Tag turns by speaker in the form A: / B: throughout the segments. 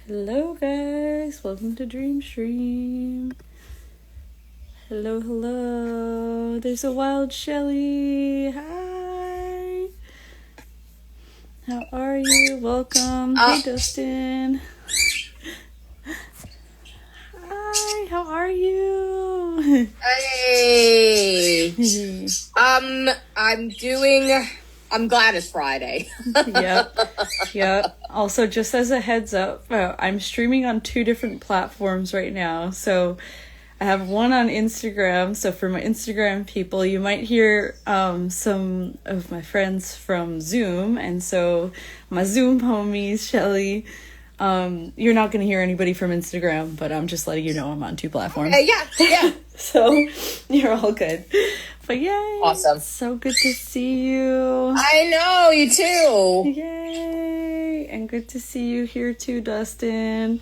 A: Hello guys, welcome to Dream Stream. Hello. There's a wild Shelly. Hi. How are you? Welcome. Hey Dustin. Hi, how are you?
B: Hey. I'm glad it's Friday.
A: Yep. Also, just as a heads up, I'm streaming on 2 different platforms right now. So I have one on Instagram. So for my Instagram people, you might hear some of my friends from Zoom. And so my Zoom homies, Shelly, you're not going to hear anybody from Instagram, but I'm just letting you know I'm on 2 platforms.
B: Yeah.
A: So you're all good. But yay.
B: Awesome.
A: So good to see you.
B: I know, you too.
A: Yay. And good to see you here too, Dustin.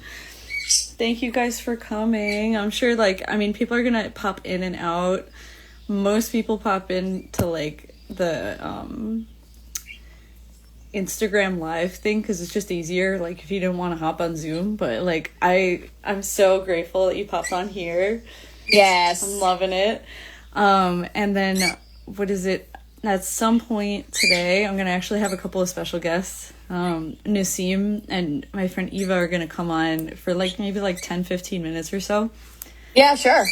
A: Thank you guys for coming. I'm sure, people are going to pop in and out. Most people pop in to, the Instagram live thing because it's just easier, if you didn't want to hop on Zoom. But, I'm so grateful that you popped on here.
B: Yes.
A: I'm loving it. And then, at some point today, I'm going to actually have a couple of special guests. Nasim and my friend Eva are going to come on for maybe 10-15 minutes or so.
B: Yeah, sure.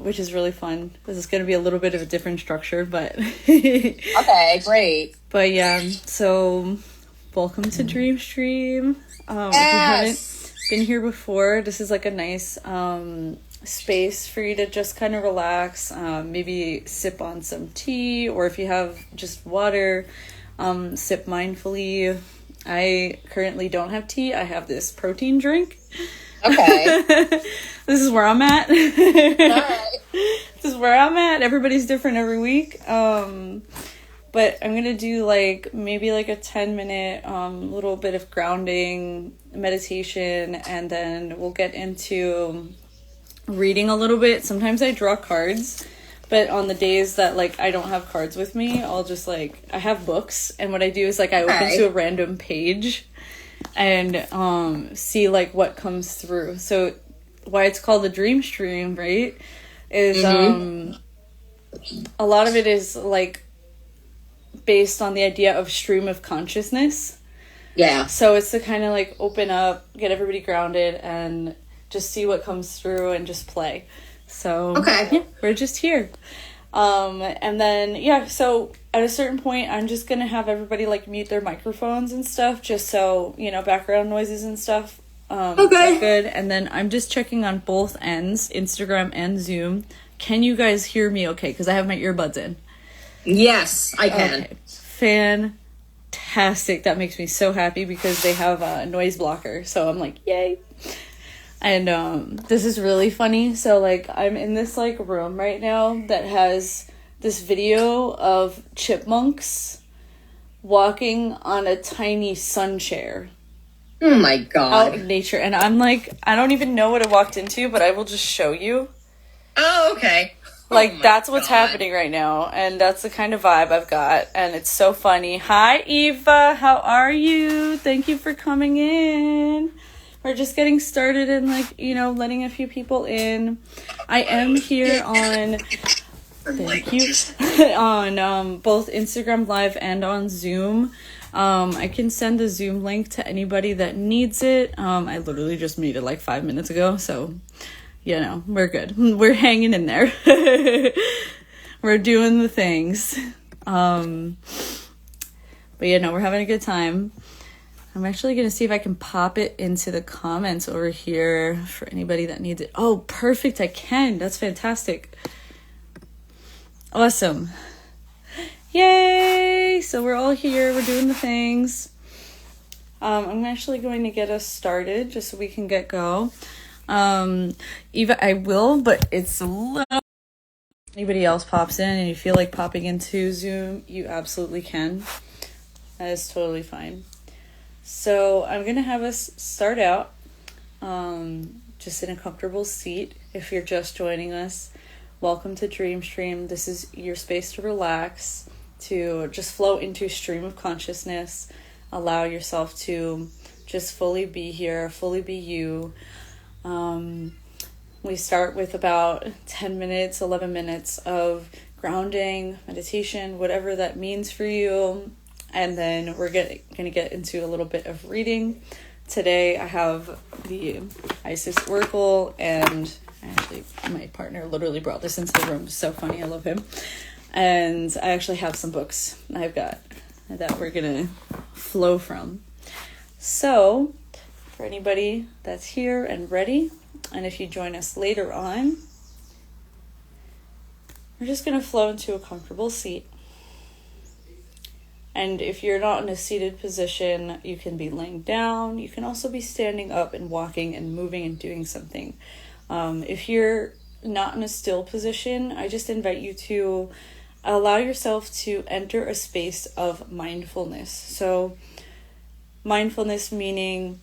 A: Which is really fun. This is going to be a little bit of a different structure, but
B: Okay, great.
A: But yeah, so welcome to Dream Stream.
B: Yes.
A: If you haven't been here before, this is a nice space for you to just kind of relax, maybe sip on some tea, or if you have just water, sip mindfully. I currently don't have tea. I have this protein drink.
B: Okay.
A: This is where I'm at.
B: All right.
A: This is where I'm at. Everybody's different every week. But I'm going to do maybe a 10-minute little bit of grounding meditation, and then we'll get into reading a little bit. Sometimes I draw cards, but on the days that I don't have cards with me, I'll just I have books, and what I do is I open to a random page and see what comes through. So why it's called a dream stream, right, is a lot of it is based on the idea of stream of consciousness.
B: Yeah.
A: So it's to kind of open up, get everybody grounded, and just see what comes through and just play. So
B: okay.
A: Yeah, we're just here. And then so at a certain point I'm just gonna have everybody mute their microphones and stuff, just so background noises and stuff
B: okay.
A: are good. And then I'm just checking on both ends, Instagram and Zoom. Can you guys hear me okay? Because I have my earbuds in.
B: Yes, I can.
A: Okay. Fantastic. That makes me so happy because they have a noise blocker. So I'm yay. And this is really funny. So I'm in this room right now that has this video of chipmunks walking on a tiny sun chair.
B: Oh my God.
A: Out in nature. And I'm I don't even know what I walked into, but I will just show you.
B: Oh, okay.
A: That's what's happening right now, and that's the kind of vibe I've got, and it's so funny. Hi, Eva. How are you? Thank you for coming in. We're just getting started and, letting a few people in. I am here on, thank you, on both Instagram Live and on Zoom. I can send the Zoom link to anybody that needs it. I literally just made it 5 minutes ago, so... we're good. We're hanging in there. We're doing the things. But we're having a good time. I'm actually going to see if I can pop it into the comments over here for anybody that needs it. Oh, perfect. I can. That's fantastic. Awesome. Yay. So we're all here. We're doing the things. I'm actually going to get us started just so we can get go. Eva, I will, but it's a little... Anybody else pops in and you feel like popping into Zoom, you absolutely can. That is totally fine. So I'm going to have us start out just in a comfortable seat. If you're just joining us, welcome to Dream Stream. This is your space to relax, to just flow into a stream of consciousness. Allow yourself to just fully be here, fully be you. We start with about 10 minutes, 11 minutes of grounding, meditation, whatever that means for you. And then we're going to get into a little bit of reading. Today I have the Isis Oracle, and actually my partner literally brought this into the room. It's so funny. I love him. And I actually have some books I've got that we're going to flow from. So for anybody that's here and ready, and if you join us later on, we're just going to flow into a comfortable seat. And if you're not in a seated position, you can be laying down. You can also be standing up and walking and moving and doing something. If you're not in a still position, I just invite you to allow yourself to enter a space of mindfulness. So mindfulness meaning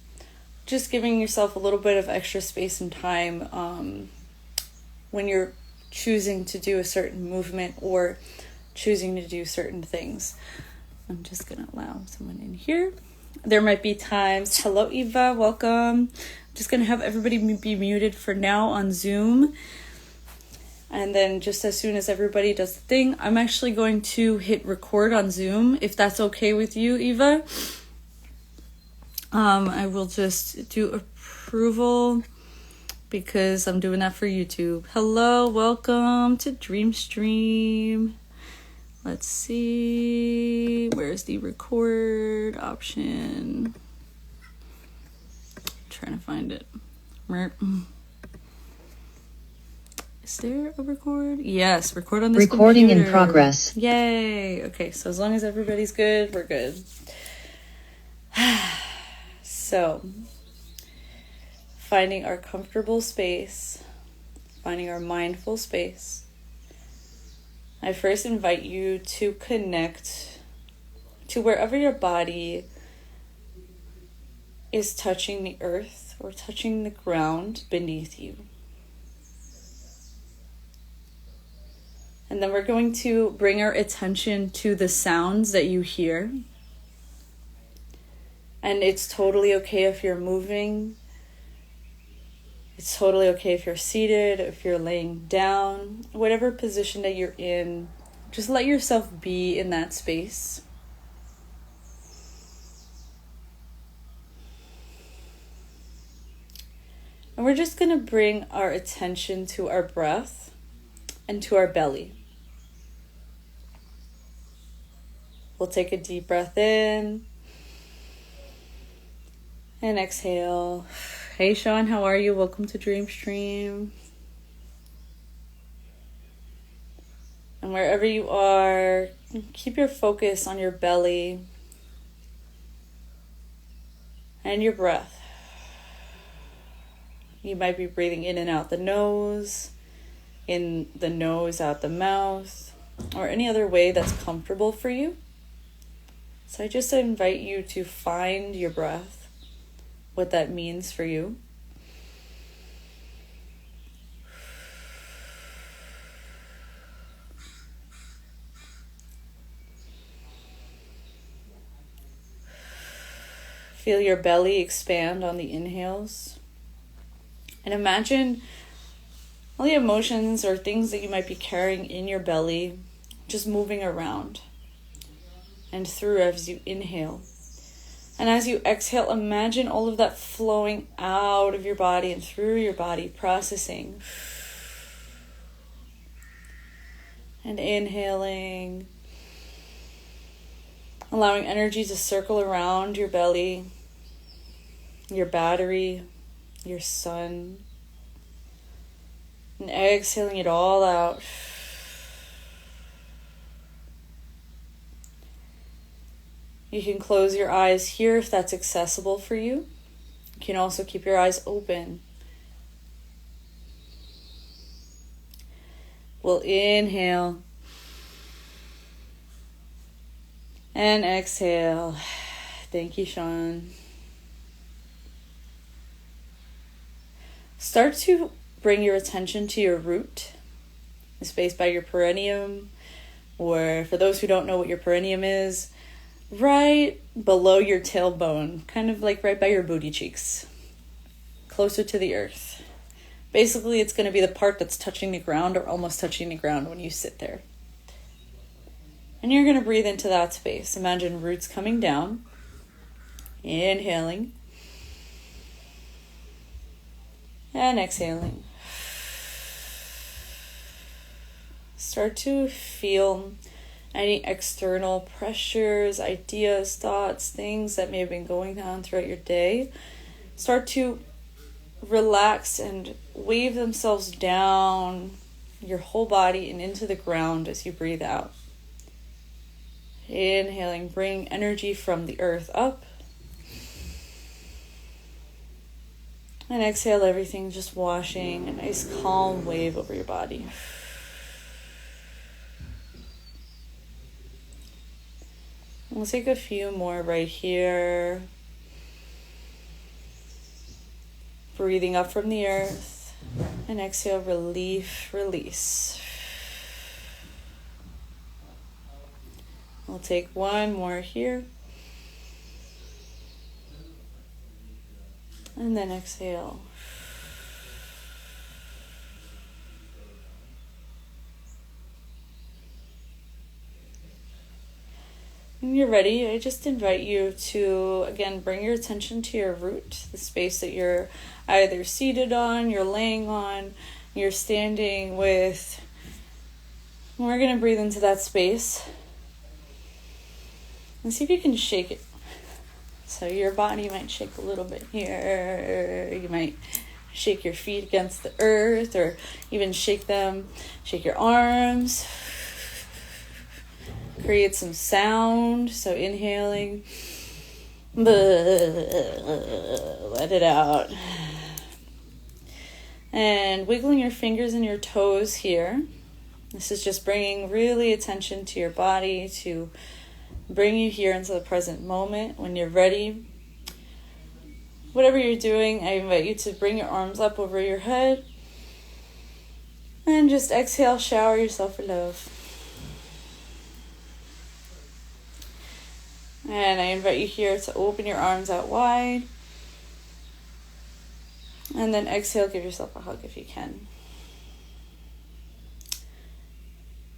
A: just giving yourself a little bit of extra space and time when you're choosing to do a certain movement or choosing to do certain things. I'm just going to allow someone in here. There might be times, hello Eva, welcome. I'm just going to have everybody be muted for now on Zoom. And then just as soon as everybody does the thing, I'm actually going to hit record on Zoom, if that's okay with you, Eva. I will just do approval because I'm doing that for YouTube. Hello, welcome to Dreamstream. Let's see, where's the record option? Trying to find it. Is there a record? Yes, record on this
C: Recording
A: computer.
C: in progress.
A: Yay. Okay, so as long as everybody's good, we're good. So, finding our comfortable space, finding our mindful space. I first invite you to connect to wherever your body is touching the earth or touching the ground beneath you. And then we're going to bring our attention to the sounds that you hear. And it's totally okay if you're moving. It's totally okay if you're seated, if you're laying down, whatever position that you're in, just let yourself be in that space. And we're just going to bring our attention to our breath and to our belly. We'll take a deep breath in and exhale. Hey Sean, how are you? Welcome to Dreamstream. And wherever you are, keep your focus on your belly and your breath. You might be breathing in and out the nose, in the nose, out the mouth, or any other way that's comfortable for you. So I just invite you to find your breath, what that means for you. Feel your belly expand on the inhales. And imagine all the emotions or things that you might be carrying in your belly just moving around and through as you inhale. And as you exhale, imagine all of that flowing out of your body and through your body, processing. And inhaling, allowing energy to circle around your belly, your battery, your sun. And exhaling it all out. You can close your eyes here if that's accessible for you. You can also keep your eyes open. We'll inhale and exhale. Thank you, Sean. Start to bring your attention to your root, the space by your perineum, or for those who don't know what your perineum is, right below your tailbone, kind of like right by your booty cheeks, closer to the earth. Basically, it's going to be the part that's touching the ground or almost touching the ground when you sit there. And you're going to breathe into that space. Imagine roots coming down, inhaling, and exhaling. Start to feel any external pressures, ideas, thoughts, things that may have been going on throughout your day. Start to relax and wave themselves down your whole body and into the ground as you breathe out. Inhaling, bring energy from the earth up. And exhale everything, just washing a nice calm wave over your body. We'll take a few more right here. Breathing up from the earth. And exhale, relief, release. We'll take one more here. And then exhale. When you're ready, I just invite you to, again, bring your attention to your root, the space that you're either seated on, you're laying on, you're standing with. We're going to breathe into that space. And see if you can shake it. So your body might shake a little bit here. You might shake your feet against the earth, or even shake your arms. Create some sound. So inhaling. Let it out. And wiggling your fingers and your toes here. This is just bringing really attention to your body, to bring you here into the present moment. When you're ready, whatever you're doing, I invite you to bring your arms up over your head. And just exhale, shower yourself with love. And I invite you here to open your arms out wide. And then exhale, give yourself a hug if you can.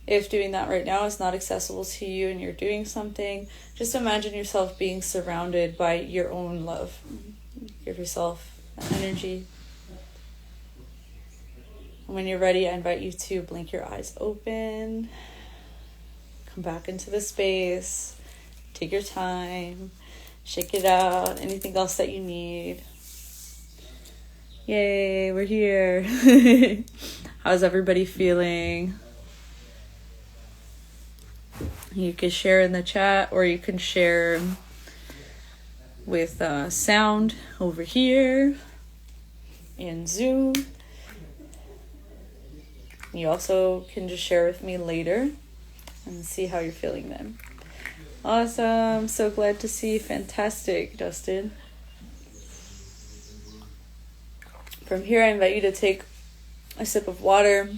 A: If doing that right now is not accessible to you and you're doing something, just imagine yourself being surrounded by your own love. Give yourself that energy. And when you're ready, I invite you to blink your eyes open. Come back into the space. Take your time. Shake it out. Anything else that you need. Yay, we're here. How's everybody feeling? You can share in the chat, or you can share with sound over here in Zoom. You also can just share with me later and see how you're feeling then. Awesome. So glad to see you. Fantastic, Dustin. From here, I invite you to take a sip of water,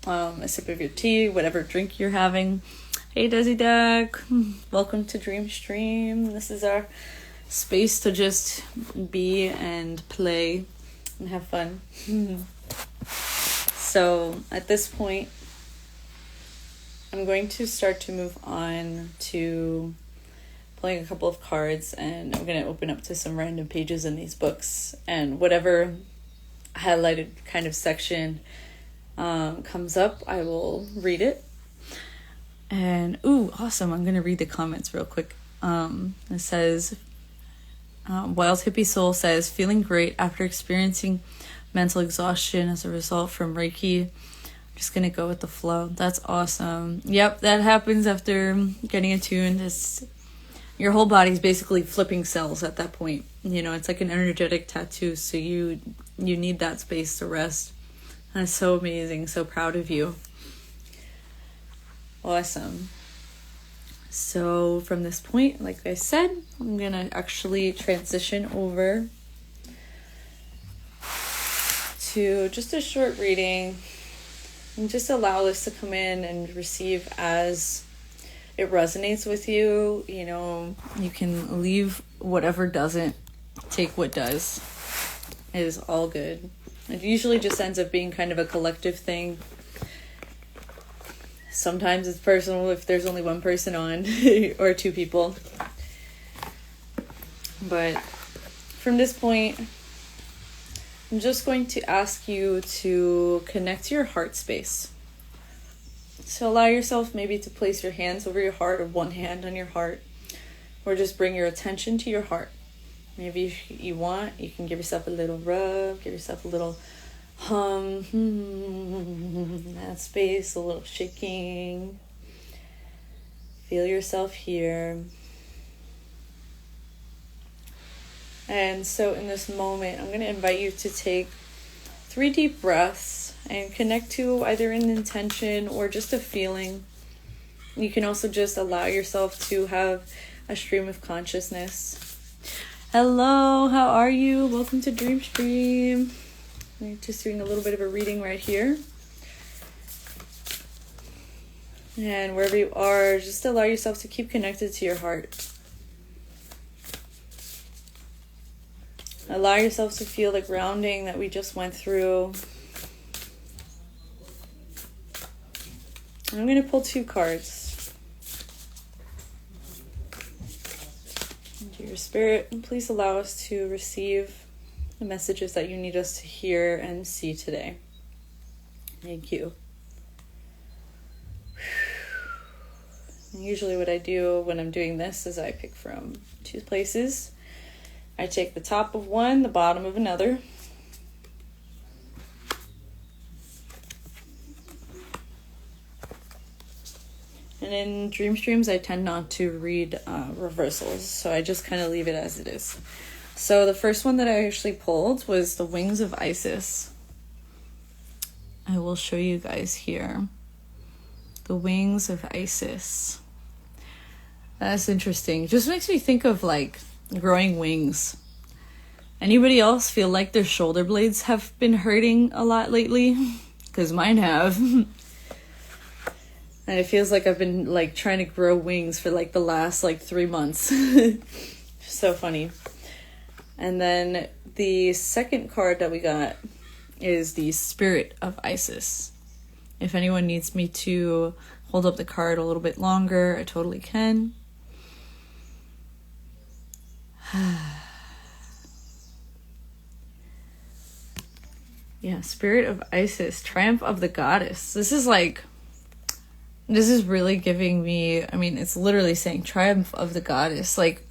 A: a sip of your tea, whatever drink you're having. Hey, Desi Duck. Welcome to Dream Stream. This is our space to just be and play and have fun. So at this point, I'm going to start to move on to playing a couple of cards, and I'm going to open up to some random pages in these books, and whatever highlighted kind of section comes up, I will read it. And ooh, awesome. I'm going to read the comments real quick. It says, Wild Hippie Soul says, feeling great after experiencing mental exhaustion as a result from Reiki. Just gonna go with the flow. That's awesome. Yep, that happens after getting attuned. Your whole body's basically flipping cells at that point. You know, it's like an energetic tattoo, so you need that space to rest. That's so amazing. So proud of you. Awesome. So from this point, like I said, I'm gonna actually transition over to just a short reading. And just allow this to come in and receive as it resonates with you, you know, you can leave whatever doesn't, take what does. It is all good. It usually just ends up being kind of a collective thing. Sometimes it's personal if there's only one person on or two people. But from this point, I'm just going to ask you to connect to your heart space. So allow yourself maybe to place your hands over your heart or one hand on your heart, or just bring your attention to your heart. Maybe if you want, you can give yourself a little rub, give yourself a little hum, that space, a little shaking. Feel yourself here. And so in this moment, I'm going to invite you to take 3 deep breaths and connect to either an intention or just a feeling. You can also just allow yourself to have a stream of consciousness. Hello, how are you? Welcome to Dream Stream. We're just doing a little bit of a reading right here. And wherever you are, just allow yourself to keep connected to your heart. Allow yourself to feel the grounding that we just went through. I'm going to pull 2 cards. Dear Spirit, please allow us to receive the messages that you need us to hear and see today. Thank you. And usually what I do when I'm doing this is I pick from 2 places. I take the top of one, the bottom of another. And in dream streams, I tend not to read reversals, so I just kind of leave it as it is. So the first one that I actually pulled was the Wings of Isis. I will show you guys here. The Wings of Isis. That's interesting. It just makes me think of like growing wings. Anybody else feel like their shoulder blades have been hurting a lot lately? Because mine have. And it feels like I've been like trying to grow wings for like the last like 3 months. So funny. And then the second card that we got is the Spirit of Isis. If anyone needs me to hold up the card a little bit longer, I totally can. Yeah, Spirit of Isis, Triumph of the Goddess. This is really giving me, I mean, it's literally saying Triumph of the Goddess. Like,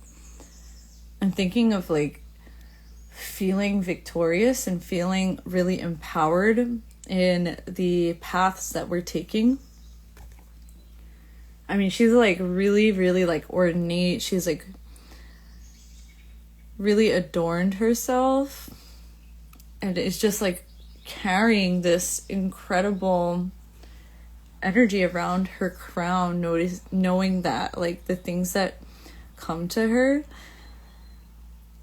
A: I'm thinking of like feeling victorious and feeling really empowered in the paths that we're taking. I mean, she's like really, really like ornate. She's like really adorned herself. And it's just like carrying this incredible energy around her crown, knowing that like the things that come to her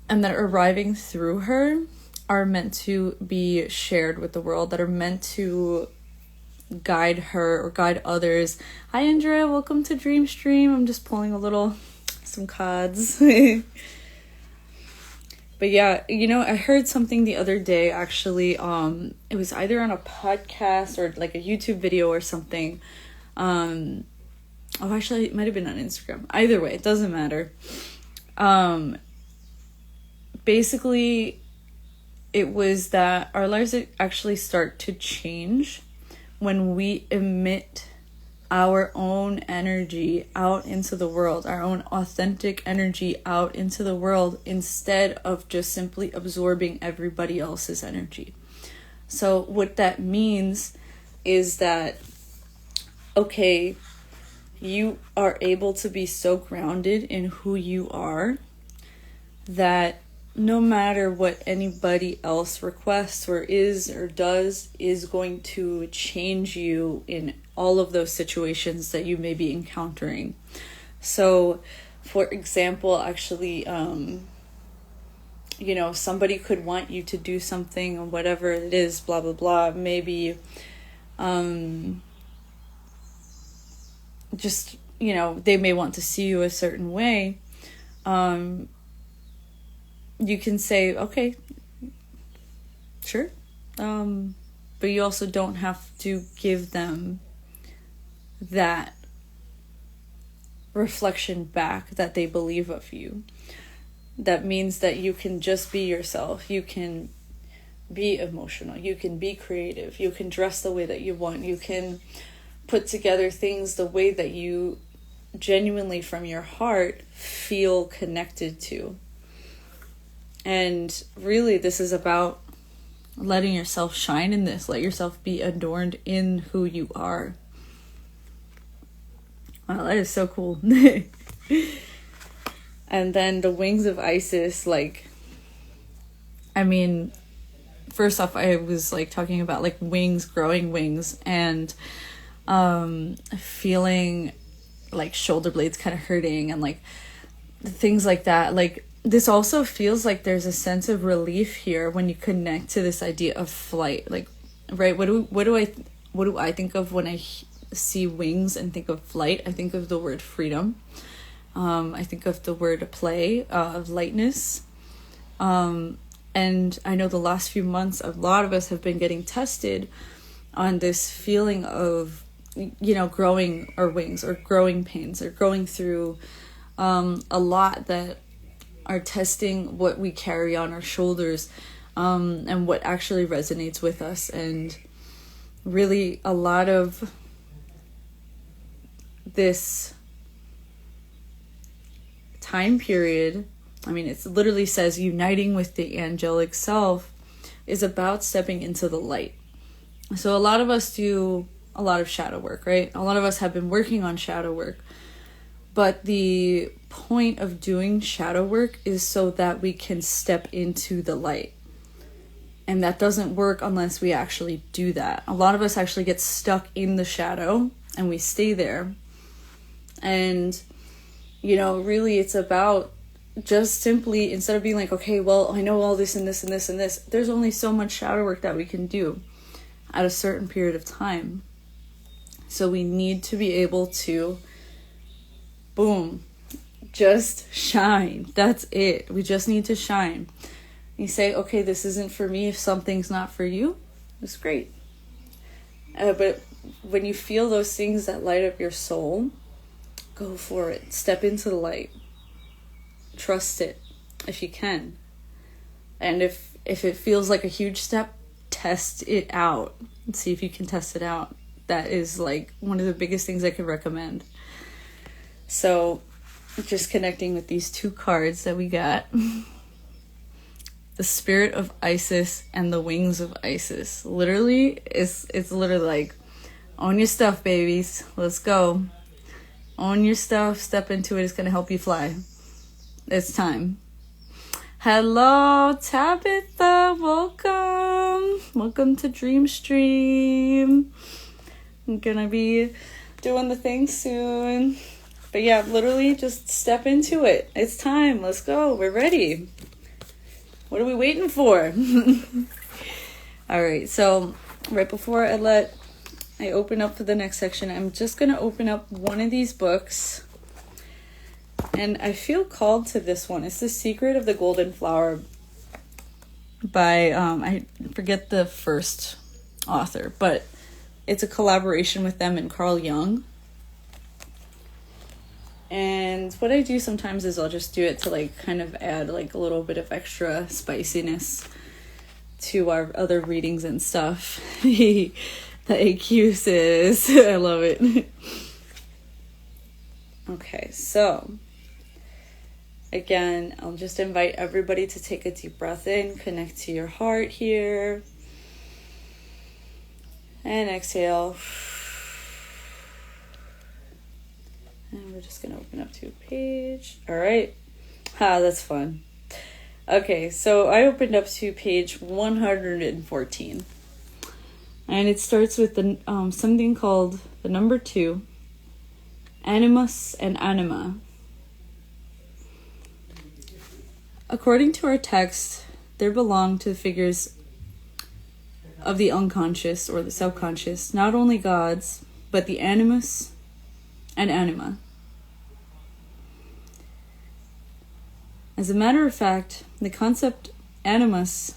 A: and that are arriving through her are meant to be shared with the world, that are meant to guide her or guide others. Hi Andrea, welcome to Dream Stream. I'm just pulling some cards. But yeah, you know, I heard something the other day, actually. It was either on a podcast or like a YouTube video or something. Actually, it might have been on Instagram. Either way, it doesn't matter. Basically, it was that our lives actually start to change when we emit our own energy out into the world, our own authentic energy out into the world, instead of just simply absorbing everybody else's energy. So what that means is that, okay, you are able to be so grounded in who you are that no matter what anybody else requests or is or does is going to change you in all of those situations that you may be encountering. So, for example, actually, you know, somebody could want you to do something or whatever it is, blah, blah, blah. Maybe just they may want to see you a certain way, you can say, okay, sure. But you also don't have to give them that reflection back that they believe of you. That means that you can just be yourself. You can be emotional. You can be creative. You can dress the way that you want. You can put together things the way that you genuinely from your heart feel connected to. And really, this is about letting yourself shine in this. Let yourself be adorned in who you are. Wow, that is so cool. And then the wings of Isis, first off, I was talking about wings, growing wings, and feeling shoulder blades kind of hurting and things like that. This also feels like there's a sense of relief here when you connect to this idea of flight. Right? What do I think of when I see wings and think of flight? I think of the word freedom. I think of the word play, of lightness. And I know the last few months, a lot of us have been getting tested on this feeling of, growing our wings or growing pains or going through a lot that are testing what we carry on our shoulders, and what actually resonates with us. And really a lot of this time period, it literally says uniting with the angelic self, is about stepping into the light. So a lot of us do a lot of shadow work, right? A lot of us have been working on shadow work. But the point of doing shadow work is so that we can step into the light. And that doesn't work unless we actually do that. A lot of us actually get stuck in the shadow and we stay there. And, really it's about just simply, instead of being okay, well, I know all this and this and this and this, there's only so much shadow work that we can do at a certain period of time. So we need to be able to, boom, just shine. That's it. We just need to shine. You say, okay, this isn't for me. If something's not for you, it's great. But when you feel those things that light up your soul, go for it. Step into the light. Trust it if you can. And if it feels like a huge step, test it out and see if you can test it out. That is one of the biggest things I could recommend. So just connecting with these two cards that we got. The spirit of Isis and the wings of Isis. Literally, it's literally own your stuff, babies. Let's go. Own your stuff. Step into it. It's going to help you fly. It's time. Hello, Tabitha. Welcome. Welcome to Dream Stream. I'm going to be doing the thing soon. But yeah, literally just step into it. It's time. Let's go. We're ready. What are we waiting for? All right. So right before I open up for the next section, I'm just going to open up one of these books. And I feel called to this one. It's The Secret of the Golden Flower by, I forget the first author, but it's a collaboration with them and Carl Jung. And what I do sometimes is I'll just do it to kind of add a little bit of extra spiciness to our other readings and stuff. The excuses. I love it. Okay, so again, I'll just invite everybody to take a deep breath in, connect to your heart here, and exhale. And we're just going to open up to a page. All right. That's fun. Okay, so I opened up to page 114. And it starts with the something called the number 2, animus and anima. According to our text, there belong to the figures of the unconscious or the subconscious, not only gods, but the animus and anima, As a matter of fact, the concept animus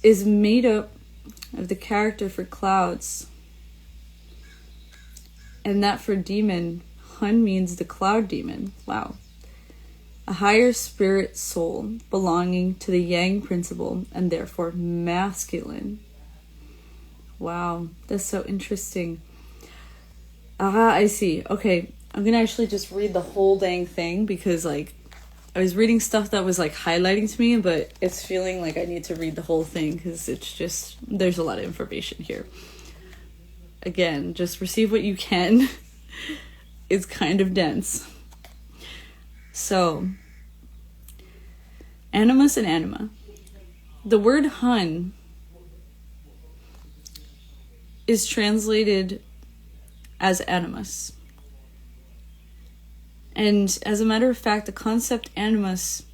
A: is made up of the character for clouds, and that for demon, Hun means the cloud demon. Wow. A higher spirit soul belonging to the yang principle and therefore masculine. Wow, that's so interesting. I see. Okay, I'm gonna actually just read the whole dang thing because like I was reading stuff that was like highlighting to me, but it's feeling like I need to read the whole thing because it's just, there's a lot of information here. Again, just receive what you can. It's kind of dense. So, animus and anima. The word Hun is translated as animus. And as a matter of fact, the concept animus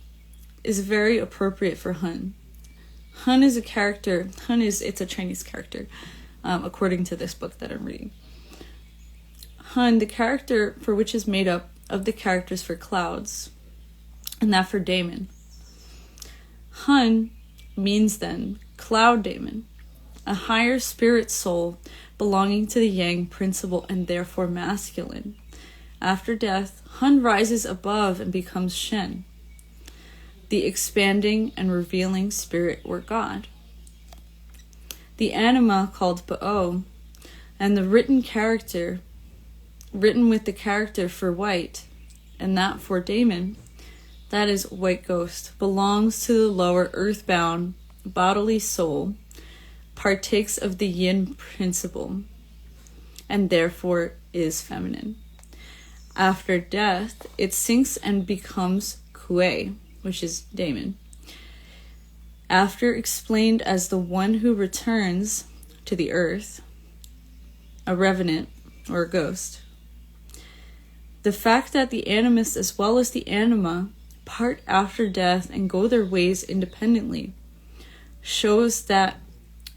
A: is very appropriate for Hun. Hun is a character. It's a Chinese character, according to this book that I'm reading. Hun, the character for which is made up of the characters for clouds, and that for daemon. Hun means then cloud daemon, a higher spirit soul belonging to the yang principle and therefore masculine. After death, Hun rises above and becomes Shen, the expanding and revealing spirit or God. The anima called Bo'o, and the written with the character for white, and that for daemon, that is white ghost, belongs to the lower earthbound bodily soul, partakes of the yin principle, and therefore is feminine. After death, it sinks and becomes Kuei, which is daemon. After explained as the one who returns to the earth, a revenant or a ghost. The fact that the animus as well as the anima part after death and go their ways independently shows that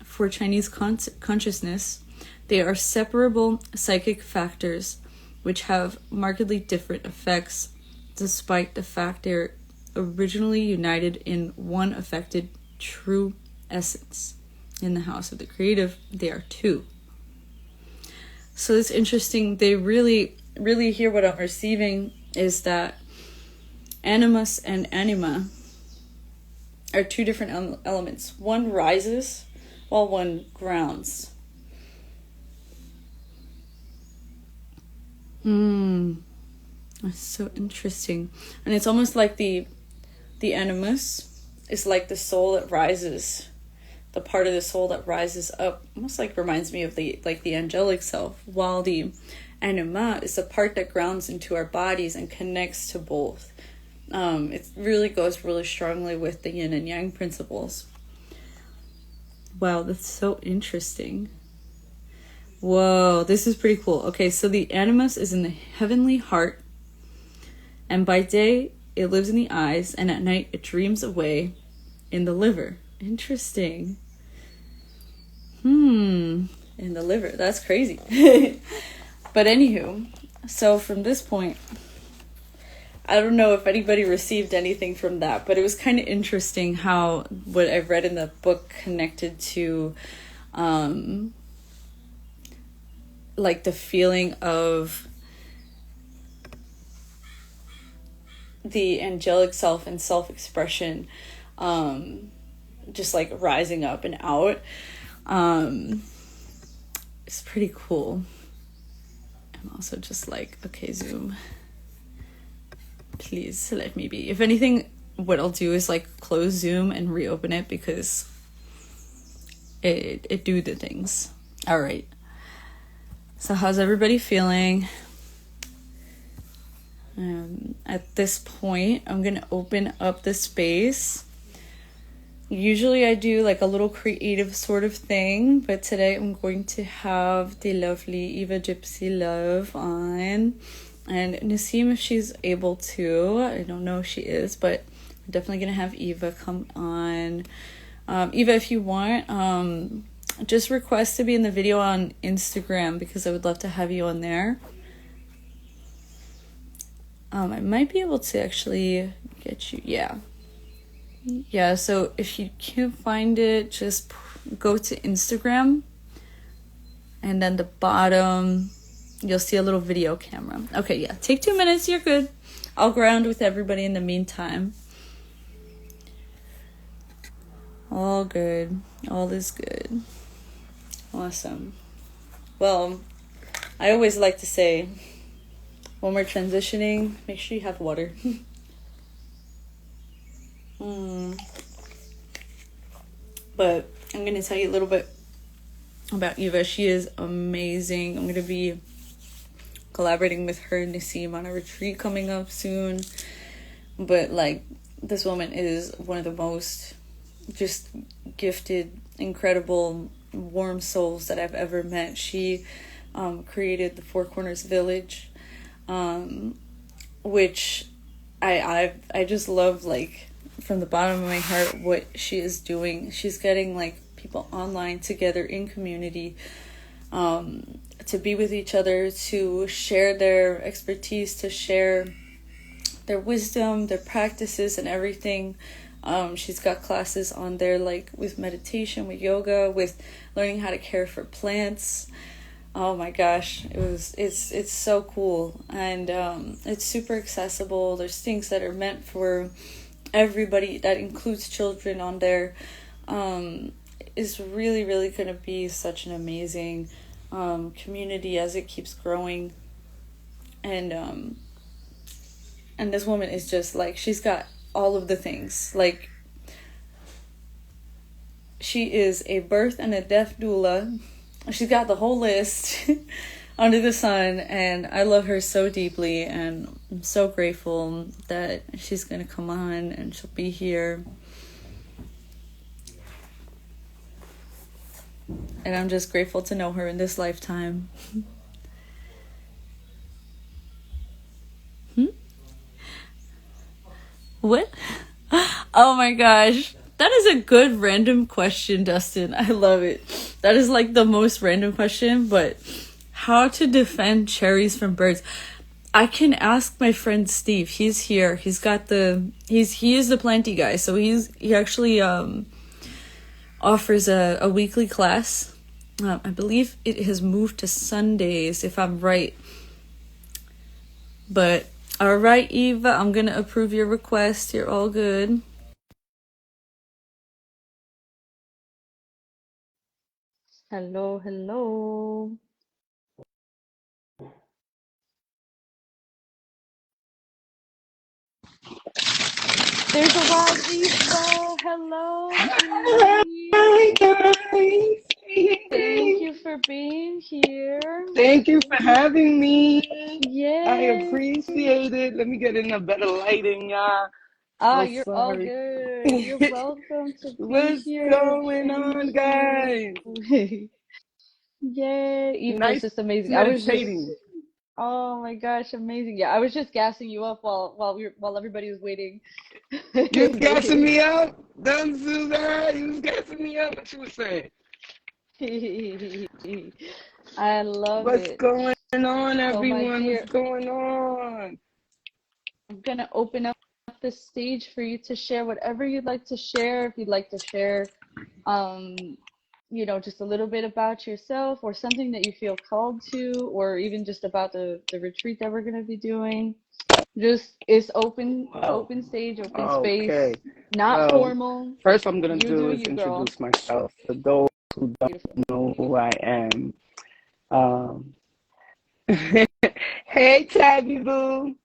A: for Chinese consciousness, they are separable psychic factors which have markedly different effects despite the fact they're originally united in one affected true essence. In the house of the creative, they are two. So it's interesting. They really here what I'm receiving is that animus and anima are two different elements. One rises while one grounds. That's so interesting. And it's almost like the animus is like the soul that rises, the part of the soul that rises up, almost like reminds me of the angelic self, while the anima is the part that grounds into our bodies and connects to both. It really goes really strongly with the yin and yang principles. Wow, that's so interesting. Whoa, this is pretty cool. Okay, so the animus is in the heavenly heart, and by day it lives in the eyes, and at night it dreams away in the liver. Interesting. In the liver. That's crazy. But anywho, so from this point, I don't know if anybody received anything from that, but it was kind of interesting how what I read in the book connected to like the feeling of the angelic self and self-expression just like rising up and out. It's pretty cool. I'm also just like, okay, Zoom, please let me be. If anything, what I'll do is like close Zoom and reopen it because it do the things. All right. So how's everybody feeling? At this point, I'm going to open up the space. Usually I do like a little creative sort of thing, but today I'm going to have the lovely Eva Gypsy Love on. And Nasim, if she's able to, I don't know if she is, but I'm definitely going to have Eva come on. Eva, if you want, just request to be in the video on Instagram because I would love to have you on there. I might be able to actually get you. Yeah. Yeah, so if you can't find it, just go to Instagram, and then the bottom, you'll see a little video camera. Okay, yeah, take 2 minutes, you're good. I'll ground with everybody in the meantime. All good. All is good. Awesome. Well, I always like to say, when we're transitioning, make sure you have water. But I'm going to tell you a little bit about Eva. She is amazing. I'm going to be collaborating with her and Nassim on a retreat coming up soon. But like, this woman is one of the most just gifted, incredible, warm souls that I've ever met. She created the Four Corners Village, which I just love, like, from the bottom of my heart what she is doing. She's getting like people online together in community, to be with each other, to share their expertise, to share their wisdom, their practices, and everything. She's got classes on there, like with meditation, with yoga, with learning how to care for plants. Oh my gosh, it's so cool, and it's super accessible. There's things that are meant for everybody, that includes children on there. Is really, really going to be such an amazing community as it keeps growing. And this woman is just like, she's got all of the things. Like, she is a birth and a death doula. She's got the whole list under the sun, and I love her so deeply, and I'm so grateful that she's gonna come on and she'll be here. And I'm just grateful to know her in this lifetime. What? Oh my gosh. That is a good random question, Dustin. I love it. That is like the most random question, but how to defend cherries from birds. I can ask my friend Steve. He's here. He is the planty guy. So he actually offers a weekly class. I believe it has moved to Sundays, if I'm right. But all right, Eva, I'm gonna approve your request. You're all good. Hello, hello. There's a wild Eva. Hello, sweetie.
C: Hi guys.
A: Thank you for being here.
C: Thank you for having me. I
A: Yay.
C: appreciate it. Let me get in a better lighting, y'all.
A: Ah,
C: So
A: you're all
C: sorry.
A: good. You're welcome to be
C: What's
A: here.
C: going
A: Thank
C: on,
A: you.
C: guys?
A: Yay. Eva is
C: Nice
A: just amazing.
C: meditating.
A: Oh my gosh, amazing. Yeah, I was just gassing you up while everybody was waiting.
C: You was gassing me up? Don't do that. You was gassing me up. What you was saying?
A: I love
C: What's
A: it.
C: going on,
A: So, my
C: everyone? What's
A: dear,
C: going on?
A: I'm gonna open up the stage for you to share whatever you'd like to share. If you'd like to share, um, just a little bit about yourself, or something that you feel called to, or even just about the retreat that we're gonna be doing. Just, it's
C: Well,
A: open stage, open
C: okay.
A: space, not
C: Well,
A: formal.
C: first I'm gonna
A: You
C: do
A: do
C: is
A: you, girl.
C: introduce myself for those who
A: Beautiful.
C: don't know who I am. Um, hey, Tabby Boo.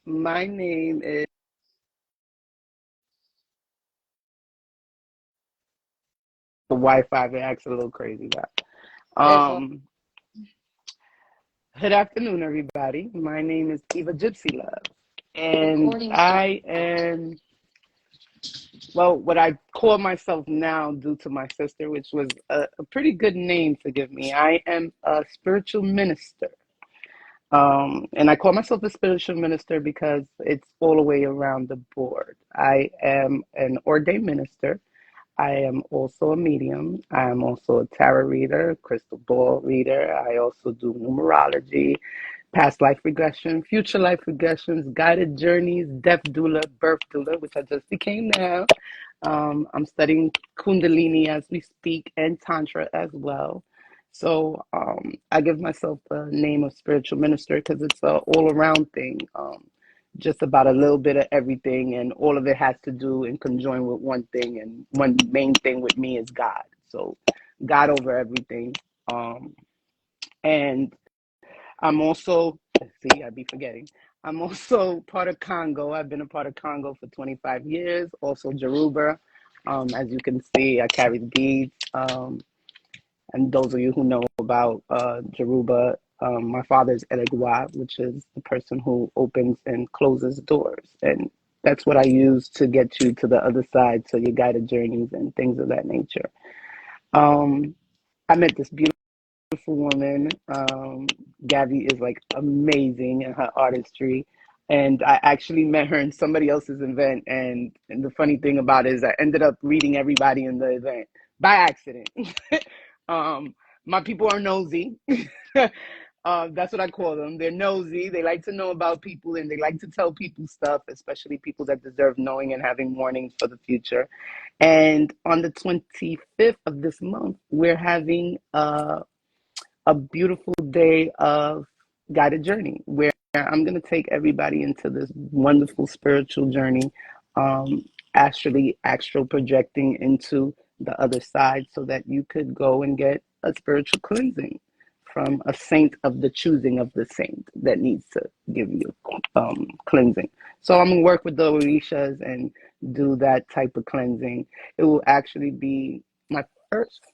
C: My name is the Wi-Fi. It acts a little crazy, but
A: Eso.
C: um, good afternoon, everybody. My name is Eva Gypsy Love, and
A: Recording start.
C: I am, well, what I call myself now due to my sister, which was a pretty good name to give me. I am a spiritual minister. And I call myself a spiritual minister because it's all the way around the board. I am an ordained minister. I am also a medium. I am also a tarot reader, crystal ball reader. I also do numerology, past life regression, future life regressions, guided journeys, death doula, birth doula, which I just became now. I'm studying Kundalini as we speak and Tantra as well. So I give myself the name of spiritual minister because it's a all around thing, just about a little bit of everything, and all of it has to do in conjoin with one thing, and one main thing with me is God. So God over everything, and I'm also, see, I'd be forgetting. I'm also part of Congo. I've been a part of Congo for 25 years. Also Jaruba. As you can see, I carry the beads. And those of you who know about Jaruba, my father is Elegua, which is the person who opens and closes doors. And that's what I use to get you to the other side, so your guided journeys and things of that nature. Um, I met this beautiful woman. Gabby is like amazing in her artistry. And I actually met her in somebody else's event. And the funny thing about it is I ended up reading everybody in the event by accident. um, my people are nosy. That's what I call them. They're nosy. They like to know about people and they like to tell people stuff, especially people that deserve knowing and having warnings for the future. And on the 25th of this month, we're having a beautiful day of guided journey where I'm going to take everybody into this wonderful spiritual journey, um, actually astral projecting into the other side so that you could go and get a spiritual cleansing from a saint of the choosing of the saint that needs to give you cleansing. So I'm going to work with the Orishas and do that type of cleansing. It will actually be my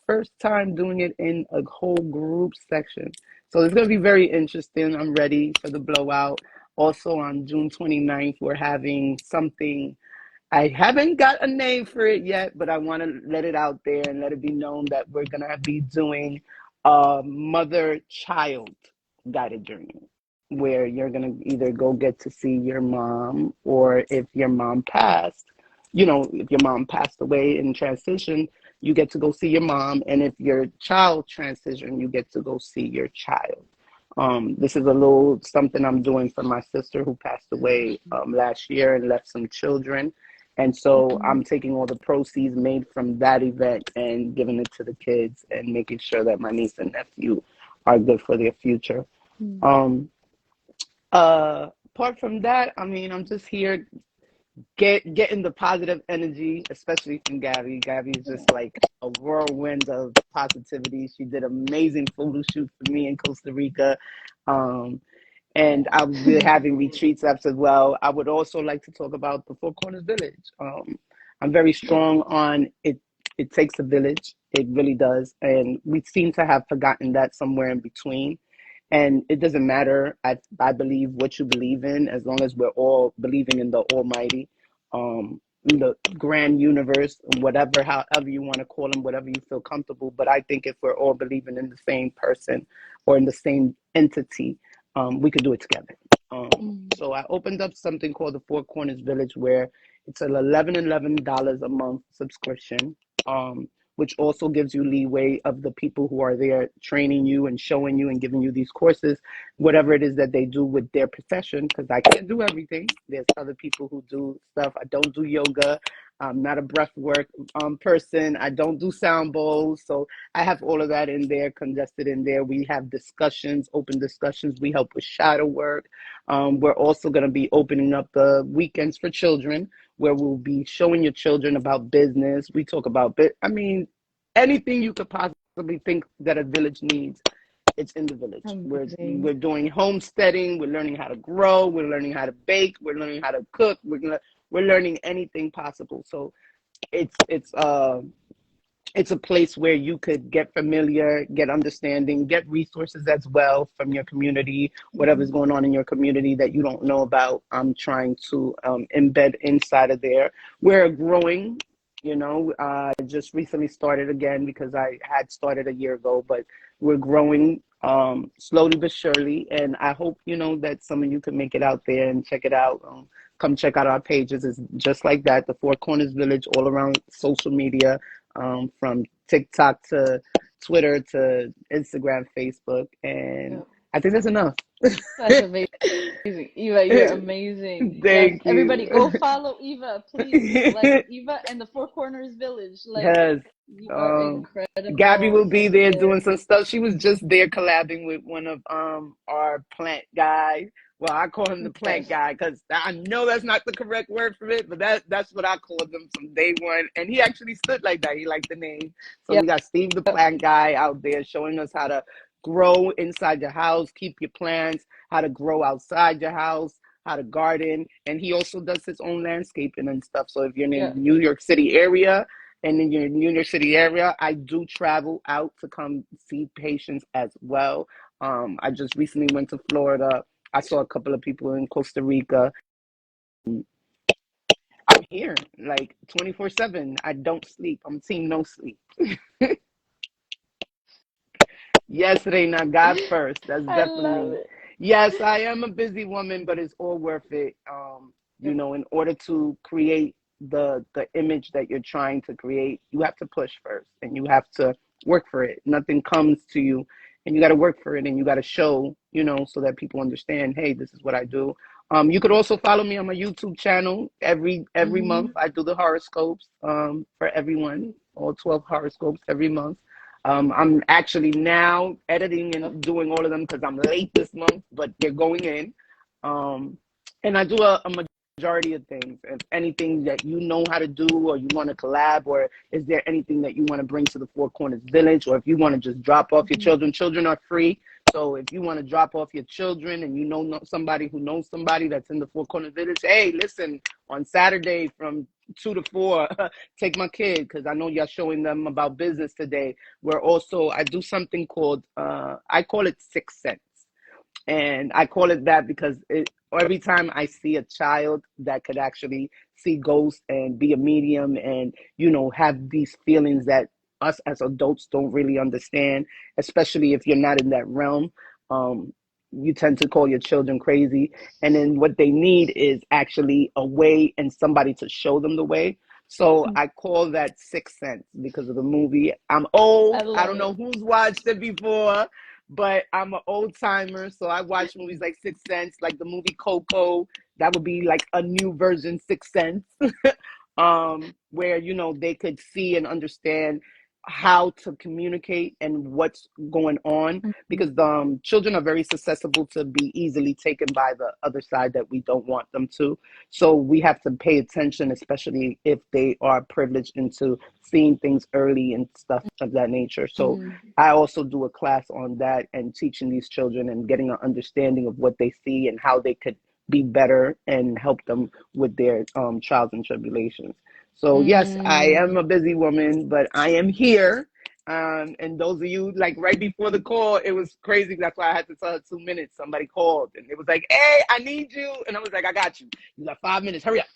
C: first time doing it in a whole group section. So it's going to be very interesting. I'm ready for the blowout. Also on June 29th, we're having something. I haven't got a name for it yet, but I want to let it out there and let it be known that we're going to be doing a mother-child guided journey where you're going to either go get to see your mom, or if your mom passed, if your mom passed away in transition, you get to go see your mom. And if your child transition, you get to go see your child. This is a little something I'm doing for my sister who passed away last year and left some children. And so I'm taking all the proceeds made from that event and giving it to the kids and making sure that my niece and nephew are good for their future. Um, Apart from that, I mean, I'm just here getting the positive energy, especially from Gabby. Gabby is just like a whirlwind of positivity. She did an amazing photo shoot for me in Costa Rica. Um, and I'll be having retreats as well. I would also like to talk about the Four Corners Village. I'm very strong on it. It takes a village. It really does. And we seem to have forgotten that somewhere in between. And it doesn't matter, I believe, what you believe in, as long as we're all believing in the Almighty, in the grand universe, whatever, however you want to call them, whatever you feel comfortable. But I think if we're all believing in the same person or in the same entity, we could do it together. So I opened up something called the Four Corners Village, where it's an $11 a month subscription, which also gives you leeway of the people who are there training you and showing you and giving you these courses, whatever it is that they do with their profession, because I can't do everything. There's other people who do stuff. I don't do yoga. I'm not a breath work person. I don't do sound bowls. So I have all of that in there, congested in there. We have discussions, open discussions. We help with shadow work. We're also going to be opening up the weekends for children, where we'll be showing your children about business. We talk about, anything you could possibly think that a village needs, it's in the village. We're doing homesteading. We're learning how to grow. We're learning how to bake. We're learning how to cook. We're learning anything possible. So it's a place where you could get familiar, get understanding, get resources as well from your community, whatever's going on in your community that you don't know about. I'm trying to embed inside of there. We're growing, I just recently started again because I had started a year ago, but we're growing slowly but surely. And I hope, that some of you can make it out there and check it out. Come check out our pages. It's just like that, the Four Corners Village, all around social media, from TikTok to Twitter to Instagram, Facebook. And I think that's enough.
A: That's amazing. Eva, you're amazing. Yes,
C: Thank
A: everybody
C: you.
A: go follow Eva, please. Like Eva and the Four Corners Village. Like
C: Yes.
A: you are
C: Um, Gabby
A: incredible.
C: will be
A: Thank
C: there doing
A: you.
C: some stuff. She was just there collabing with one of our plant guys. Well, I call him the plant
A: Yes.
C: guy because I know that's not the correct word for it, but that's what I called him from day one. And he actually stood like that. He liked the name. So we
A: Yep.
C: got Steve the plant guy out there showing us how to grow inside your house, keep your plants, how to grow outside your house, how to garden. And he also does his own landscaping and stuff. So if you're in the
A: Yeah.
C: New York City area, and in your New York City area, I do travel out to come see patients as well. I just recently went to Florida. I saw a couple of people in Costa Rica. I'm here like 24/7. I don't sleep. I'm team no sleep. Yes, Reina, God first. That's
A: I
C: definitely
A: love
C: me.
A: it.
C: Yes, I am a busy woman, but it's all worth it.
A: Yep.
C: In order to create the image that you're trying to create, you have to push first and you have to work for it. Nothing comes to you and you got to work for it and you got to show, so that people understand, hey, this is what I do. You could also follow me on my YouTube channel. Every month
A: Hmm.
C: I do the horoscopes for everyone, all 12 horoscopes every month. I'm actually now editing and doing all of them because I'm late this month, but they're going in. Um, and I do a majority of things. If anything that you know how to do, or you want to collab, or is there anything that you want to bring to the Four Corners Village, or if you want to just drop off your
A: Hmm.
C: children are free. So if you want to drop off your children and you know somebody who knows somebody that's in the Four Corners Village, hey, listen, on Saturday from 2 to 4, take my kid because I know y'all showing them about business today. I do something called I call it Sixth Sense. And I call it that because every time I see a child that could actually see ghosts and be a medium and, have these feelings that us as adults don't really understand, especially if you're not in that realm, um, you tend to call your children crazy. And then what they need is actually a way and somebody to show them the way. So I call that Sixth Sense because of the movie. I'm
A: I
C: old. I
A: love
C: don't know
A: it.
C: who's watched it before, but I'm an old timer, so I watch movies like Sixth Sense, like the movie Coco. That would be like a new version, Sixth Sense, where they could see and understand how to communicate and what's going on,
A: Mhm.
C: because children are very susceptible to be easily taken by the other side that we don't want them to. So we have to pay attention, especially if they are privileged into seeing things early and stuff of that nature. So
A: Mhm.
C: I also do a class on that and teaching these children and getting an understanding of what they see and how they could be better and help them with their trials and tribulations. So yes, I am
A: Mm.
C: a busy woman, but I am here. And those of you, like right before the call, it was crazy. That's why I had to tell her 2 minutes. Somebody called and it was like, "Hey, I need you," and I was like, "I got you. You got 5 minutes. Hurry up."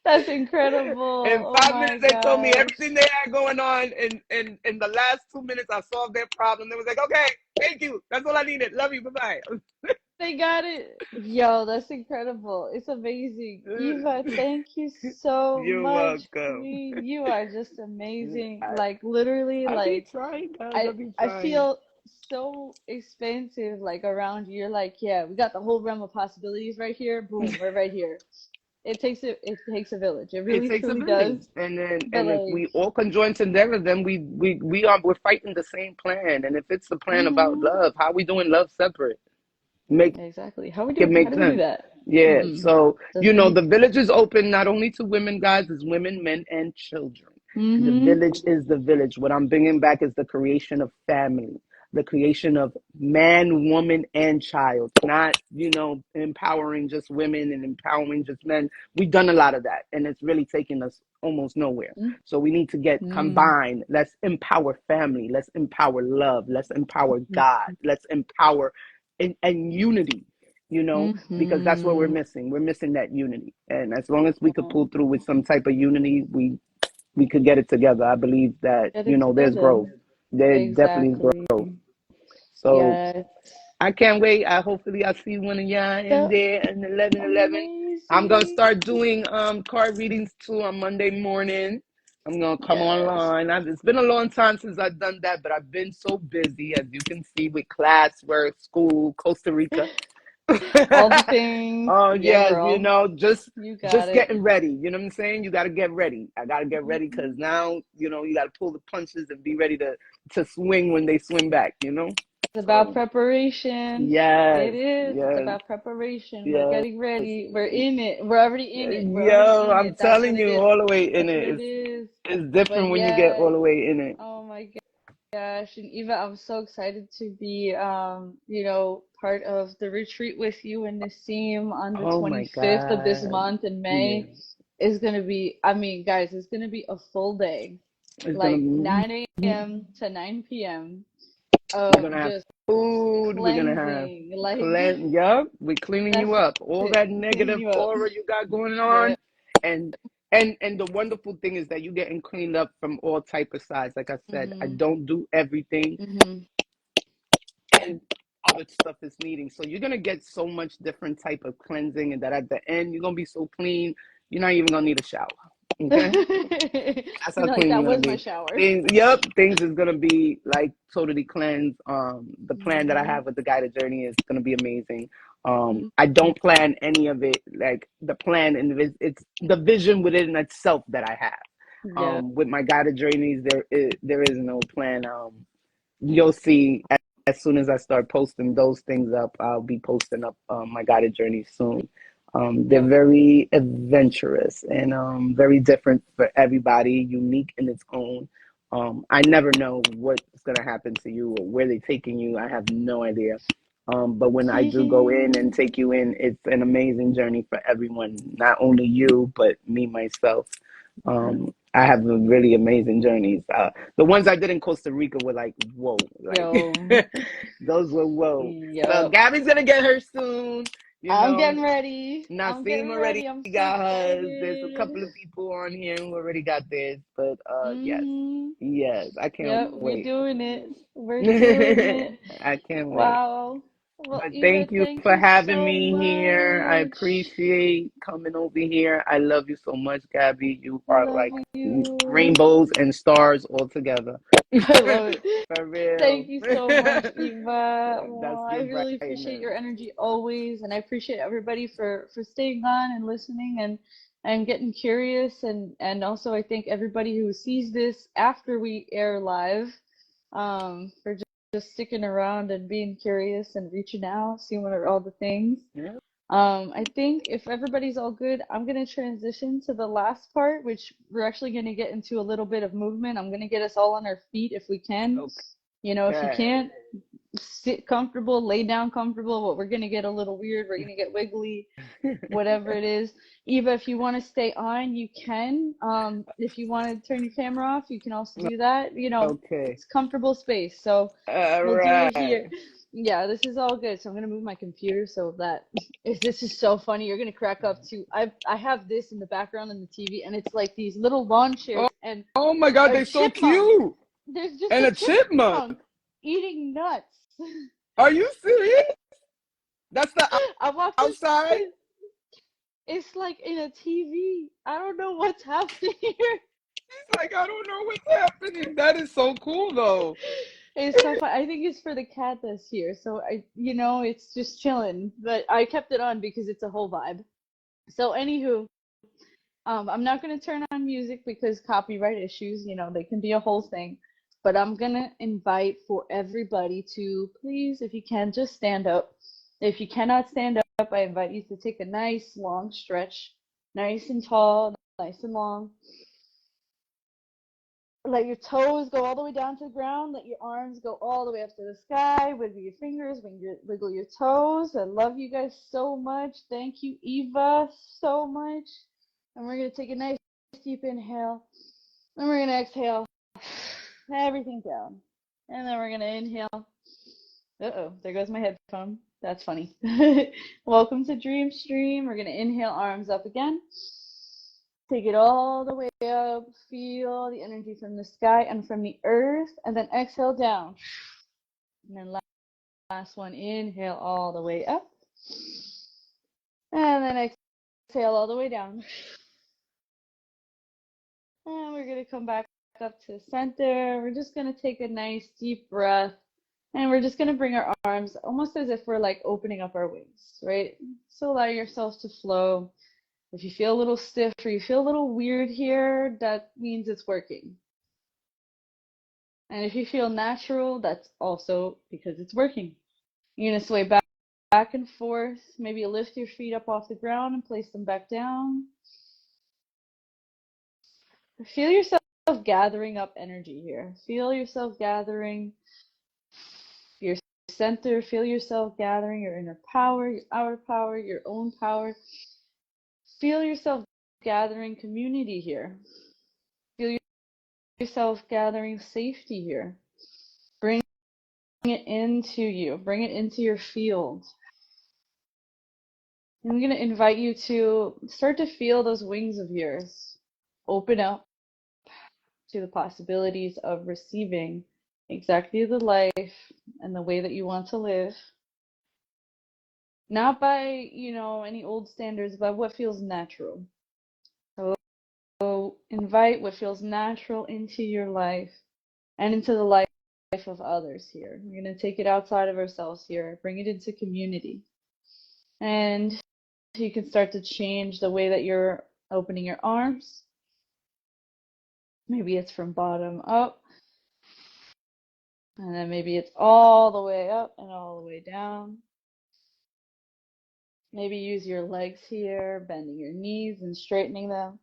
A: That's incredible.
C: In
A: Oh
C: five
A: my
C: minutes, they told me
A: gosh.
C: everything they had going on. And in the last 2 minutes, I solved their problem. They was like, "Okay, thank you. That's all I needed. Love you. Bye bye."
A: They got it. Yo, that's incredible. It's amazing. Eva, thank you so
C: You're
A: much,
C: welcome.
A: Queen. You are just amazing.
C: I,
A: Like literally,
C: I be
A: like
C: trying, guys. I
A: I
C: be
A: I
C: trying.
A: feel so expansive like around you. You're like, yeah, we got the whole realm of possibilities right here. Boom, we're right here. It takes a village. It
C: It
A: really
C: takes a
A: truly does.
C: village, and
A: But
C: if
A: like,
C: we all conjoin together, then we're fighting the same plan. And if it's the plan about
A: hmm,
C: love, how we doing love separate? Make
A: exactly. How we
C: it
A: do? How
C: make
A: do we do
C: sense.
A: that?
C: Yeah.
A: Mm-mm.
C: So,
A: Doesn't make
C: the village is open not only to women, guys, it's women, men, and children. The
A: Mm-hmm.
C: village is the village. What I'm bringing back is the creation of family, the creation of man, woman, and child, not, empowering just women and empowering just men. We've done a lot of that, and it's really taken us almost nowhere. So we need to get
A: Mm-hmm.
C: combined. Let's empower family. Let's empower love. Let's empower God. Let's empower and unity, because that's what we're
A: Mm-hmm.
C: missing. We're missing that unity. And as long as we could pull through with some type of unity, we could get it together. I believe that,
A: Get it
C: there's
A: together.
C: growth. There definitely is
A: Exactly.
C: growth. So
A: Yes.
C: I can't wait. Hopefully I see one of y'all in
A: So
C: there in 11:11. I'm gonna
A: amazing.
C: start doing card readings too on Monday morning. I'm gonna come
A: Yes.
C: online. It's been a long time since I've done that, but I've been so busy, as you can see, with classwork, school, Costa Rica.
A: All the things.
C: Oh
A: Yeah,
C: yes,
A: girl. You got
C: just
A: it.
C: getting ready. You know what I'm saying? You got to get ready. I got to get ready because
A: Mhm.
C: now you got to pull the punches and be ready to swing when they swing back.
A: It's about
C: So
A: preparation.
C: yes,
A: It is. It's
C: yes,
A: about preparation. We're
C: yes.
A: getting ready. We're in it. We're already in it. We're already
C: Yo,
A: in
C: I'm
A: it. That's what
C: telling
A: it
C: you,
A: is.
C: all the way in
A: That's what
C: it.
A: it is.
C: It's
A: But
C: different when you get
A: yeah,
C: all the way in it.
A: oh my gosh. And Eva, I'm so excited to be part of the retreat with you and Nassim on the
C: Oh my
A: 25th of this
C: God.
A: month in
C: Yeah.
A: May. Is gonna be, I mean, guys, it's gonna be a full day,
C: It's gonna
A: like
C: be
A: 9 a.m. to 9 p.m.
C: we're
A: of
C: gonna have
A: just
C: food, we're gonna have
A: cleansing, like
C: yup, we're cleaning you
A: that's
C: up. All
A: it,
C: that
A: cleaning
C: negative
A: you up.
C: aura you got going on.
A: Yeah.
C: And and the wonderful thing is that you're getting cleaned up from all type of sides. Like I said, I
A: Mhm.
C: don't do everything
A: Mhm.
C: and other stuff is needing. So you're gonna get so much different type of cleansing and that at the end you're gonna be so clean, you're not even gonna need a shower. Okay? That's how
A: You're like,
C: clean
A: that
C: you're gonna
A: was my
C: be.
A: shower.
C: Things is gonna be like totally cleansed. The plan that I
A: Mhm.
C: have with the guided journey is gonna be amazing.
A: Mhm.
C: I don't plan any of it like the plan, and it's the vision within itself that I have.
A: Yeah.
C: With my guided journeys, there is no plan. You'll see as soon as I start posting those things up, I'll be posting up my guided journey soon. They're
A: Yep.
C: very adventurous and very different for everybody, unique in its own. I never know what's going to happen to you or where they're taking you. I have no idea. But when I do go in and take you in, it's an amazing journey for everyone, not only you, but me, myself. I have really amazing journeys. The ones I did in Costa Rica were like, whoa, like
A: Yo.
C: those were whoa. So
A: Yep.
C: Gabby's gonna get her soon. You
A: I'm
C: know,
A: getting ready. I'm
C: Naseem
A: getting
C: already
A: ready. I'm so
C: got hers. There's a
A: excited.
C: couple of people on here who already got theirs. But yes,
A: Mhm.
C: yes, I can't
A: Yep, we're
C: wait.
A: doing it. We're doing it.
C: I can't wait.
A: Wow. Well,
C: But
A: Eva,
C: thank you
A: thank
C: for
A: you
C: having
A: so
C: me here. I
A: much.
C: appreciate coming over here. I love you so much, Gabby. You are
A: Love
C: like
A: you.
C: rainbows and stars all together.
A: I love it.
C: For real.
A: Thank you so much, Eva.
C: That's
A: Well, I
C: your
A: really appreciate
C: brightness.
A: your energy always, and I appreciate everybody for staying on and listening and getting curious, and also I thank everybody who sees this after we air live, for just sticking around and being curious and reaching out, seeing what are all the things.
C: Yeah.
A: I think if everybody's all good, I'm gonna transition to the last part, which we're actually gonna get into a little bit of movement. I'm gonna get us all on our feet if we can. You know, if you
C: Okay.
A: can't, sit comfortable, lay down comfortable, but we're gonna get a little weird. We're gonna get wiggly, whatever it is. Eva, if you want to stay on, you can. If you want to turn your camera off, you can also do that. You know,
C: Okay.
A: it's comfortable space, so
C: All
A: we'll do it
C: right.
A: here. Yeah, this is all good. So I'm gonna move my computer so that if this is so funny, you're gonna crack up too. I have this in the background on the TV, and it's like these little lawn chairs
C: Oh,
A: and
C: oh my God,
A: a
C: they're so
A: chipmunk.
C: cute.
A: There's just
C: And
A: a
C: a chipmunk.
A: chipmunk eating nuts.
C: Are you serious? That's the
A: I walked in.
C: outside?
A: It's like in a TV. I don't know what's happening here.
C: He's like, I don't know what's happening. That is so cool, though.
A: It's so fun. I think it's for the cat that's here. So it's just chilling. But I kept it on because it's a whole vibe. So anywho, I'm not gonna turn on music because copyright issues, they can be a whole thing. But I'm gonna invite for everybody to please, if you can, just stand up. If you cannot stand up, I invite you to take a nice long stretch, nice and tall, nice and long. Let your toes go all the way down to the ground. Let your arms go all the way up to the sky. Wiggle your fingers, wiggle your toes. I love you guys so much. Thank you, Eva, so much. And we're going to take a nice deep inhale. And we're going to exhale everything down. And then we're going to inhale. Uh-oh, there goes my headphone. That's funny. Welcome to Dream Stream. We're going to inhale, arms up again. Take it all the way up. Feel the energy from the sky and from the earth. And then exhale down. And then last one, inhale all the way up. And then exhale all the way down. And we're going to to come back up to the center. We're just going to take a nice deep breath. And we're just going to bring our arms almost as if we're like opening up our wings, right? So allow yourself to flow. If you feel a little stiff or you feel a little weird here, that means it's working. And if you feel natural, that's also because it's working. You're going to sway back and forth. Maybe lift your feet up off the ground and place them back down. Feel yourself gathering up energy here. Feel yourself gathering your center. Feel yourself gathering your inner power, your outer power, your own power. Feel yourself gathering community here. Feel yourself gathering safety here. Bring it into you. Bring it into your field. I'm going to invite you to start to feel those wings of yours open up to the possibilities of receiving exactly the life and the way that you want to live. Not by, any old standards, but what feels natural. So invite what feels natural into your life and into the life of others here. We're going to take it outside of ourselves here, bring it into community. And you can start to change the way that you're opening your arms. Maybe it's from bottom up. And then maybe it's all the way up and all the way down. Maybe use your legs here, bending your knees and straightening them.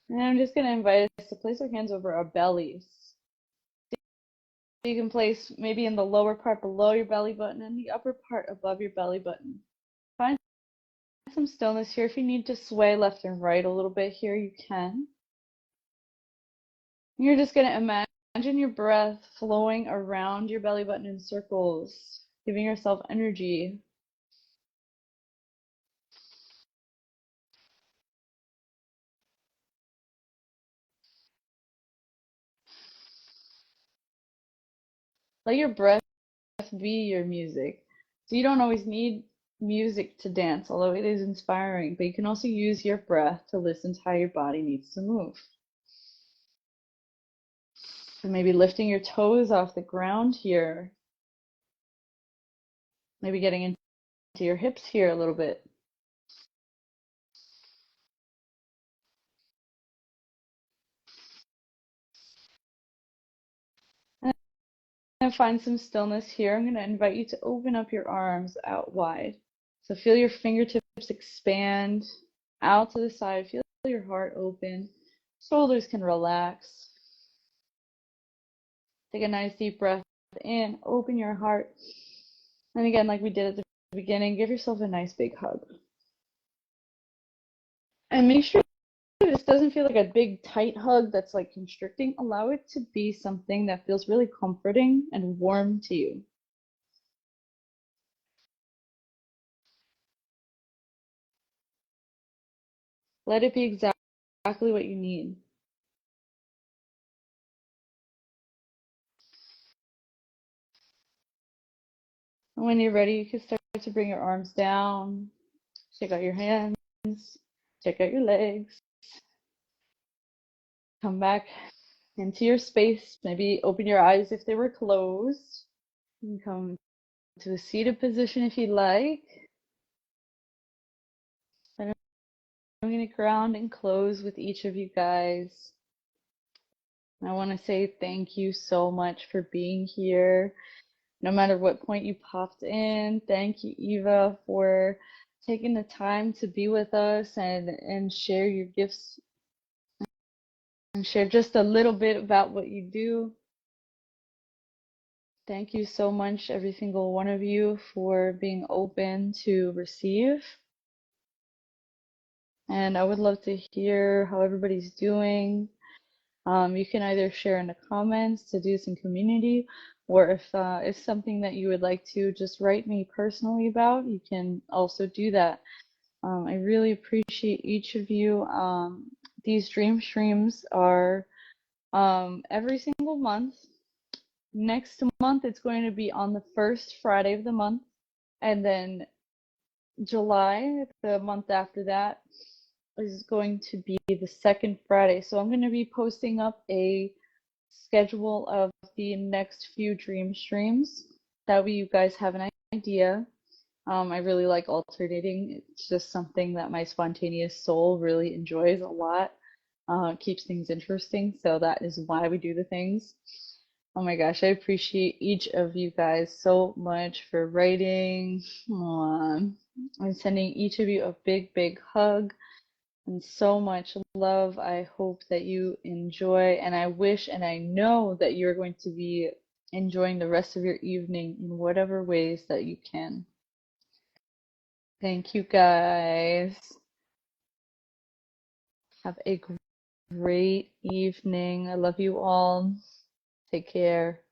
A: And I'm just going to invite us to place our hands over our bellies. You can place maybe in the lower part below your belly button and the upper part above your belly button. Find some stillness here. If you need to sway left and right a little bit here, you can. You're just going to imagine your breath flowing around your belly button in circles, giving yourself energy. Let your breath be your music. So you don't always need music to dance, although it is inspiring, but you can also use your breath to listen to how your body needs to move. So maybe lifting your toes off the ground here. Maybe getting into your hips here a little bit. And find some stillness here. I'm going to invite you to open up your arms out wide. So feel your fingertips expand out to the side. Feel your heart open. Shoulders can relax. Take a nice deep breath in. Open your heart. And again, like we did at the beginning, give yourself a nice big hug. And make sure this doesn't feel like a big tight hug that's like constricting. Allow it to be something that feels really comforting and warm to you. Let it be exactly what you need. And when you're ready, you can start to bring your arms down, check out your hands, check out your legs. Come back into your space. Maybe open your eyes if they were closed. You can come to a seated position if you'd like. And I'm going to ground and close with each of you guys. I want to say thank you so much for being here. No matter what point you popped in, thank you, Eva, for taking the time to be with us and share your gifts and share just a little bit about what you do. Thank you so much, every single one of you, for being open to receive. And I would love to hear how everybody's doing. You can either share in the comments to do some community, or if it's something that you would like to just write me personally about, you can also do that. I really appreciate each of you. These dream streams are every single month. next month it's going to be on the first Friday of the month, and then July, the month after that, is going to be the second Friday. So I'm going to be posting up a schedule of the next few dream streams. That way you guys have an idea. I really like alternating. It's just something that my spontaneous soul really enjoys a lot. Keeps things interesting. So that is why we do the things. Oh my gosh, I appreciate each of you guys so much for writing. Aw. I'm sending each of you a big, big hug and so much love. I hope that you enjoy, and I wish and I know that you're going to be enjoying the rest of your evening in whatever ways that you can. Thank you guys. Have a great evening. I love you all. Take care.